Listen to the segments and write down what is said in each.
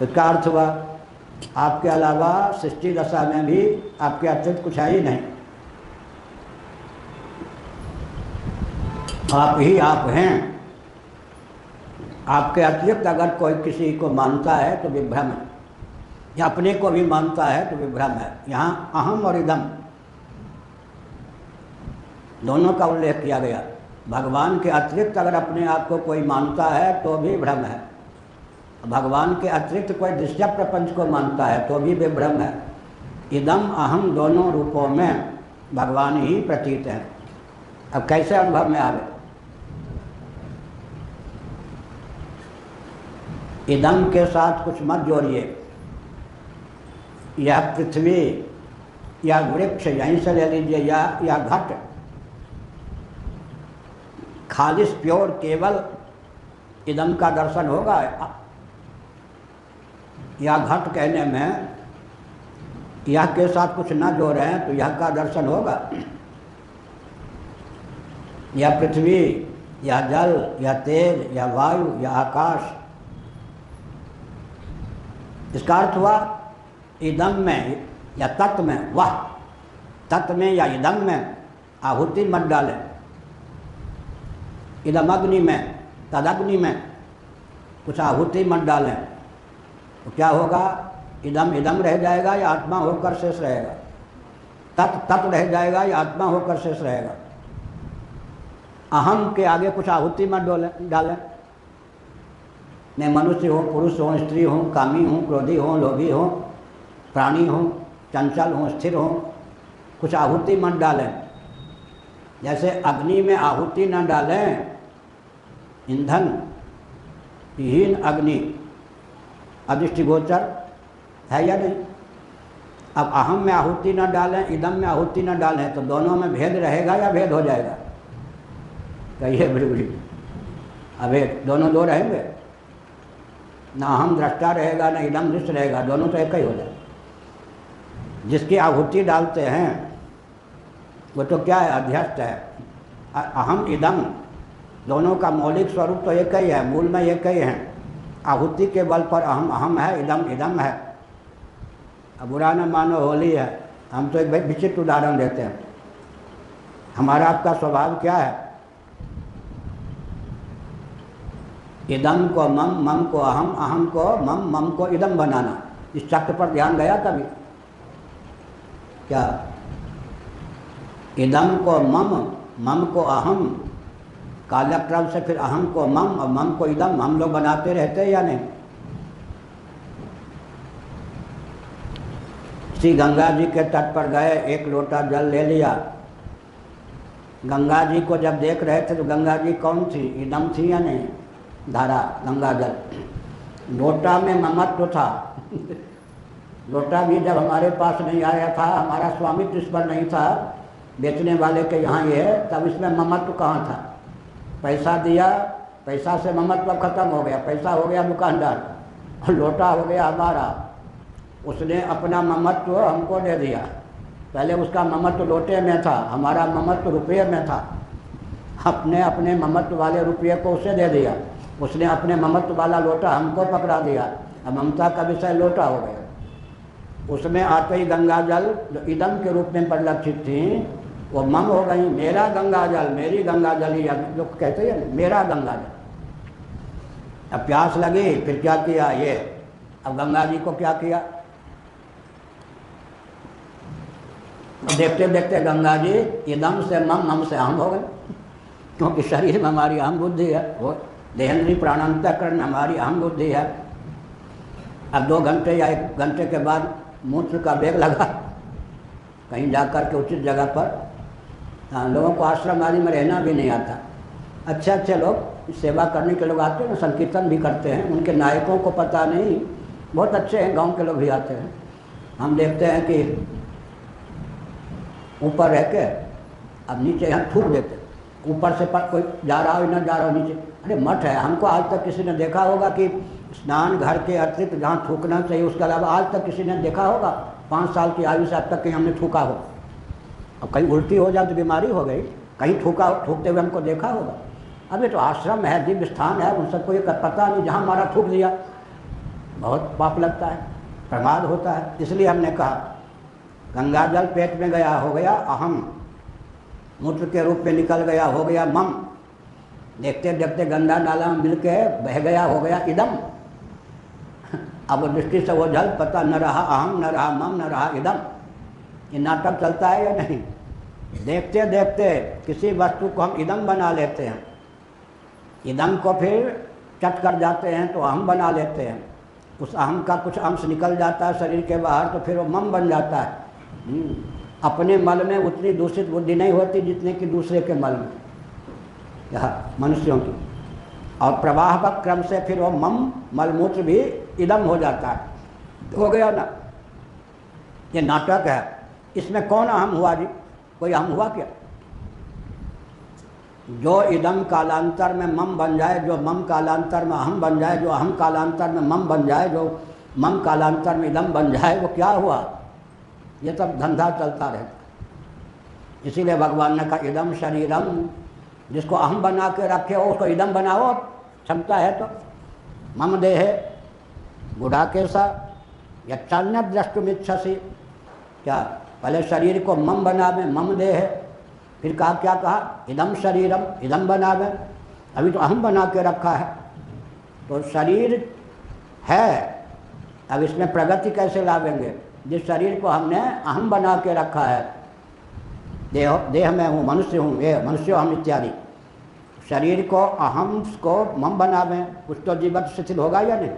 इसका अर्थ हुआ आपके अलावा सृष्टि दशा में भी आपके अतिरिक्त कुछ है ही नहीं, आप ही आप हैं। आपके अतिरिक्त अगर कोई किसी को मानता है तो विभ्रम है, या अपने को भी मानता है तो विभ्रम है। यहाँ अहम और इदम दोनों का उल्लेख किया गया। भगवान के अतिरिक्त अगर अपने आप को कोई मानता है तो भी भ्रम है, भगवान के अतिरिक्त कोई दृश्य प्रपंच को मानता है तो भी विभ्रम है। इदम अहम दोनों रूपों में भगवान ही प्रतीत हैं। अब कैसे अनुभव में आवे? इदम के साथ कुछ मत जोड़िए। यह पृथ्वी या वृक्ष यहीं से ले लीजिए, या घट, खालिस प्योर केवल इदम का दर्शन होगा। या घट कहने में यह के साथ कुछ न जोड़े हैं तो यह का दर्शन होगा। या पृथ्वी, या जल, या तेज, या वायु, या आकाश। इसका अर्थ हुआ इदम में या तत्व में, वह तत्व में या इदम में आहुति मत डालें। इदम अग्नि में, तदग्नि में कुछ आहुति मत डालें तो क्या होगा? इदम इदम रह जाएगा या आत्मा होकर शेष रहेगा? तत्व रह जाएगा या आत्मा होकर शेष रहेगा? अहम के आगे कुछ आहुति मत डालें। मैं मनुष्य हूँ, पुरुष हूँ, स्त्री हूँ, कामी हूँ, क्रोधी हूँ, लोभी हूँ, प्राणी हूँ, चंचल हूँ, स्थिर हूँ, कुछ आहुति मत डालें। जैसे अग्नि में आहुति न डालें, ईंधन विहीन अग्नि अदृष्टिगोचर है या नहीं? अब अहम में आहुति न डालें, इदम में आहुति न डालें तो दोनों में भेद रहेगा या भेद हो जाएगा? कहिए बिल्कुल। अब एक दोनों दो रहेंगे ना, अहम दृष्टा रहेगा ना इदम दृष्ट रहेगा, दोनों तो एक ही हो जाए। जिसकी आहुति डालते हैं वो तो क्या है? अध्यस्त है। अहम इदम दोनों का मौलिक स्वरूप तो एक ही है, मूल में एक ही है। आहुति के बल पर अहम अहम है, इदम इदम है। अब बुरा न मानो, होली है। हम तो एक विचित्र उदाहरण देते हैं। हमारा आपका स्वभाव क्या है? इदम को मम, मम को अहम, अहम को मम, मम को इदम बनाना। इस चक्र पर ध्यान गया कभी क्या? इदम को मम, मम को अहम, कालक्रम से फिर अहम को मम और मम को इदम हम लोग बनाते रहते हैं या नहीं? श्री गंगा जी के तट पर गए, एक लोटा जल ले लिया। गंगा जी को जब देख रहे थे तो गंगा जी कौन थी? इदम थी या नहीं? धारा, गंगा जल। लोटा में ममत्व था। लोटा भी जब हमारे पास नहीं आया था, हमारा स्वामित्व इस पर नहीं था, बेचने वाले के यहाँ ये है, तब इसमें ममत्व कहाँ था? पैसा दिया, पैसा से ममत्व खत्म हो गया, पैसा हो गया दुकानदार और लोटा हो गया हमारा। उसने अपना ममत्व हमको दे दिया। पहले उसका ममत्व लोटे में था, हमारा ममत्व रुपये में था। अपने अपने ममत्व वाले रुपये को उसे दे दिया, उसने अपने ममत्व वाला लोटा हमको पकड़ा दिया। अब ममता का विषय लोटा हो गया। उसमें आते ही गंगा जल जो इदम के रूप में परिलक्षित थी वो मम हो गई। मेरा गंगा जल, मेरी गंगा जल, ही लोग कहते हैं मेरा गंगा जल। अब प्यास लगी, फिर क्या किया ये? अब गंगा जी को क्या किया? देखते देखते गंगा जी इदम से मम, मम से अहम हो गए। क्योंकि शरीर में हमारी अहम बुद्धि है, वो देहेंद्रीय प्राणांतकरण हमारी अहम बुद्धि है। अब 2 घंटे या 1 घंटे के बाद मूत्र का वेग लगा, कहीं जाकर के उचित जगह पर। हाँ, लोगों को आश्रम आदि में रहना भी नहीं आता। अच्छे अच्छे लोग सेवा करने के लोग आते हैं, संकीर्तन भी करते हैं, उनके नायकों को पता नहीं, बहुत अच्छे हैं, गांव के लोग भी आते हैं। हम देखते हैं कि ऊपर रह के अब नीचे यहाँ थूक देते, ऊपर से पर कोई जा रहा हो ना जा रहा हो नीचे। अरे मठ है, हमको आज तक किसी ने देखा होगा कि स्नान घर के अतिरिक्त जहाँ थूकना चाहिए उसके अलावा आज तक किसी ने देखा होगा 5 साल की आयु से अब तक कहीं हमने थूका हो? अब कहीं उल्टी हो जाए तो बीमारी हो गई, कहीं थूकते हुए हमको देखा होगा? अब ये तो आश्रम है, दिव्य स्थान है, उन सबको ये पता नहीं, जहाँ हमारा थूक दिया। बहुत पाप लगता है, प्रमाद होता है। इसलिए हमने कहा गंगा जल पेट में गया हो गया अहम, मूत्र के रूप में निकल गया हो गया मम, देखते देखते गंगा नाला में मिल के बह गया हो गया इदम। अब दृष्टि से वो जल पता न रहा अहम, न रहा मम, न रहा इदम। ये नाटक चलता है या नहीं? देखते देखते किसी वस्तु को हम इदम बना लेते हैं, इदम को फिर चट कर जाते हैं तो अहम बना लेते हैं। उस अहम का कुछ अंश निकल जाता है शरीर के बाहर तो फिर वो मम बन जाता है। अपने मल में उतनी दूषित बुद्धि नहीं होती जितने कि दूसरे के मल में, यह मनुष्यों की। और प्रवाह का क्रम से फिर वो मम मलमूत्र भी इदम हो जाता है। हो गया ना? ये नाटक है। इसमें कौन अहम हुआ जी? कोई अहम हुआ क्या? जो इदम कालांतर में मम बन जाए, जो मम कालांतर में अहम बन जाए, जो अहम कालांतर में मम बन जाए, जो मम कालांतर में इदम बन जाए, वो क्या हुआ? ये सब धंधा चलता रहता। इसीलिए भगवान ने कहा इदम शरीरम, जिसको अहम बना के रखे हो उसको इदम बनाओ, क्षमता है तो। मम देह बुढ़ा कैसा यच्चान्य द्रष्टुमिच्छसि, क्या पहले शरीर को मम बनावे, मम देह, फिर कहा क्या कहा इदम शरीरम, इदम बनावे। अभी तो अहम बना के रखा है। तो शरीर है, अब इसमें प्रगति कैसे लावेंगे? जिस शरीर को हमने अहम बना के रखा है, देह में हूँ, मनुष्य हूँ, ये मनुष्य हम इत्यादि, शरीर को अहम को मम बनावे, कुछ तो जीवन शिथिल होगा या नहीं?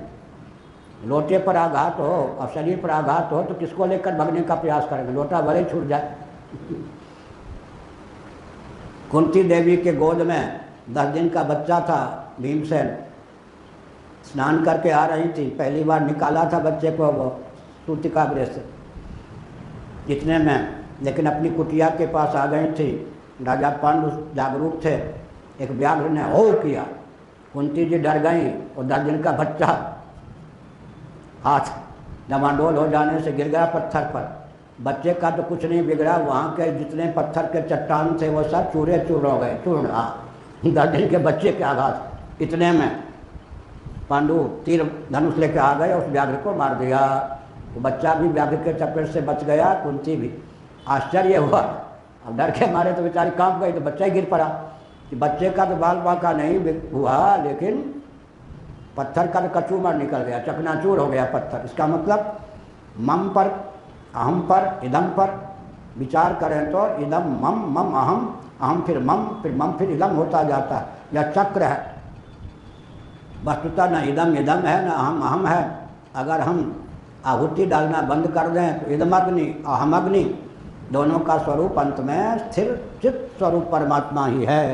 लोटे पर आघात हो और शरीर पर आघात हो तो किसको लेकर भगने का प्रयास करेंगे? लोटा भले छूट जाए। कुंती देवी के गोद में 10 दिन का बच्चा था भीमसेन, स्नान करके आ रही थी, पहली बार निकाला था बच्चे को वो सूतिकाग्रे से, इतने में लेकिन अपनी कुटिया के पास आ गई थी। राजा पांडु जागरूक थे, एक व्याघ्र ने हो किया, कुंती जी डर गई और 10 दिन का बच्चा हाथ डमाडोल हो जाने से गिर गया पत्थर पर। बच्चे का तो कुछ नहीं बिगड़ा, वहाँ के जितने पत्थर के चट्टान थे वो सब चूरे चूर हो गए, चूर्ण। 10 दिन के बच्चे के आघात। इतने में पांडु तीर धनुष लेके आ गए, उस व्याघ्र को मार दिया। वो बच्चा भी व्याघ्र के चपेट से बच गया, कुंती भी। आश्चर्य हुआ, अब डर के मारे तो बेचारी कांप गई, तो बच्चा ही गिर पड़ा। कि बच्चे का तो बाल बांका नहीं हुआ, लेकिन पत्थर का तो कचूमर निकल गया, चकनाचूर हो गया पत्थर। इसका मतलब मम पर, अहम पर, इदम पर विचार करें तो इदम मम, मम अहम, अहम फिर मम फिर इदम होता जाता है। यह चक्र है। वस्तुतः न इदम इदम है, न अहम अहम है। अगर हम आहुति डालना बंद कर दें तो इदमग्नि अहमग्नि दोनों का स्वरूप अंत में स्थिर चित्त स्वरूप परमात्मा ही है।